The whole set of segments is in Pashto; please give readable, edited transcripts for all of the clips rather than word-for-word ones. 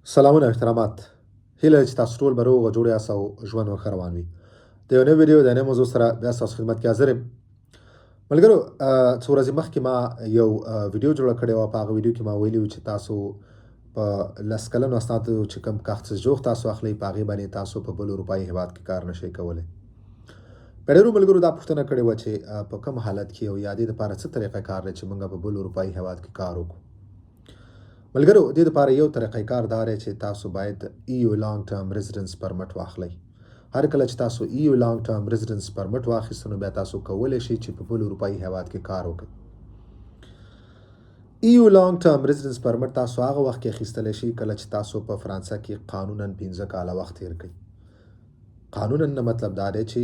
سلامونه احترامات هیله چې تاسو ټول به روغ او جوړ یاست او ژوند مو ښه روان وي د یو نوې ویډیو د نوې موضوع سره بیا ستاسو خدمت کې حاضر یم ملګرو څو ورځې مخکې ما یو ویډیو جوړه کړې وه په هغه ویډیو کې ما ویلي وو چې تاسو په لس کلنو اسنادو چې کوم کاغذ جوخت تاسو اخلئ په هغې باندې تاسو په بل اروپایي هېواد کې کار نشئ کولی په ډېرو ملګرو دا پوښتنه کړې وه چې په کوم حالت کې او یا دې دپاره څه طریقه کار دی چې موږ په بل اروپایي هېواد کې کار وکړو ملګرو دې لپاره یو طریقه کار دا دی چې تاسو باید ایو لانګ ټرم ریزیډنس پرمټ واخلئ هر کله چې تاسو ایو لانګ ټرم ریزیډنس پرمټ واخیستو نو بیا تاسو کولی شئ چې په بل اروپایي هېواد کې کار وکړئ ایو لانګ ټرم ریزیډنس پرمټ تاسو هغه وخت کې اخیستلی شئ کله چې تاسو په فرانسه کې قانونا 15 کاله وخت تیر کړئ قانونا نه مطلب دا دی چې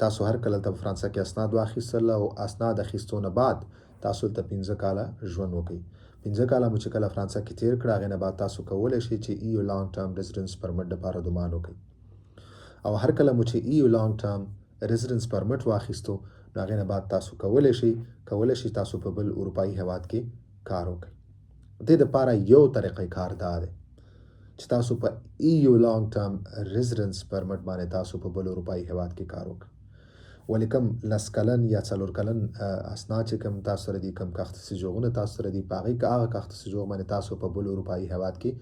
تاسو هر کله ته په فرانسه کې اسناد واخیستل او اسناد اخیستو نه بعد تاسو ته 15 کاله ژوند وکړئ 15 کاله مو چې کله فرانسه کې تیر کړه هغې نه بعد تاسو کولی شئ چې ایو لانګ ټرم ریزیډنس پرمټ دپاره دومان وکړئ او هر کله مو چې ایو لانګ ټرم ریزیډنس پرمټ واخیستو نو هغې نه بعد تاسو کولی شئ تاسو په بل اروپایي هېواد کې کار وکړئ دې دپاره یو طریقه کار دا دی چې تاسو په ایو لانګ ټرم ریزیډنس پرمټ باندې تاسو په بل اروپایي هېواد کې کار وکړئ ولې کوم لس کلن یا څلور کلن اسناد چې کوم تاسو سره دي کوم کاغذي سجوغونه تاسو سره دي په هغه کاغذي سجوغ باندې تاسو په بل اروپایي هېواد کې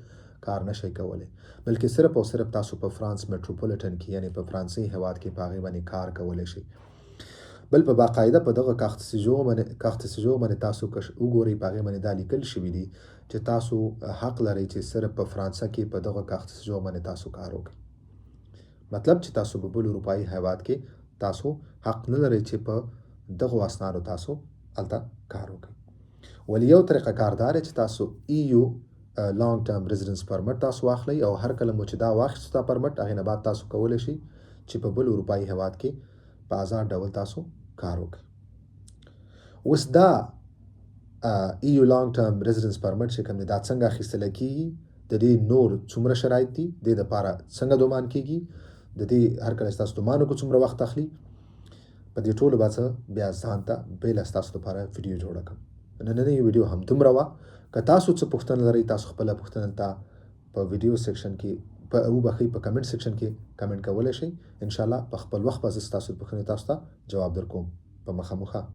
کار نشئ کولی بلکې صرف او صرف تاسو په فرانس میټروپولیټن کې یعنې په فرانسې هېواد کې په هغې باندې کار کولی شئ بل په باقاعده په دغه کاغذي سجوغ باندې تاسو که وګورئ په هغې باندې دا لیکل شوي دي چې تاسو حق لرئ چې صرف په فرانسه کې په دغه کاغذي سجوغ باندې تاسو کار وکړئ مطلب چې تاسو په بل اروپایي هېواد کې تاسو حق نه لرئ چې په دغو اسنادو تاسو هلته کار وکړئ ولې یو طریقه کار دا دی چې تاسو ایو لانګ ټرم ریزیډنس پرمټ تاسو واخلئ او هر کله مو چې دا واخیستو دا پرمټ هغې نه بعد تاسو کولی شئ چې په بل اروپایي هېواد کې په آزاد ډول تاسو کار وکړئ اوس دا ایو لانګ ټرم ریزیډنس پرمټ چې کوم دی دا څنګه اخیستلی کېږي د دې نور څومره شرایط دي دې دپاره څنګه دومان کېږي د دې هر کله چې تاسو دومان وکړو څومره وخت اخلي په دې ټولو به زه بیا ځان ته بېله ستاسو لپاره ویډیو جوړه کړم نننۍ ویډیو همدومره وه که تاسو څه پوښتنه لرئ تاسو خپله پوښتنه ته په ویډیو سیکشن کې وبښئ په کمنټ سیکشن کې کمنټ کولی شئ انشاءالله په خپل وخت به زه ستاسو پوښتنې تاسو ته جواب در کوم په مخه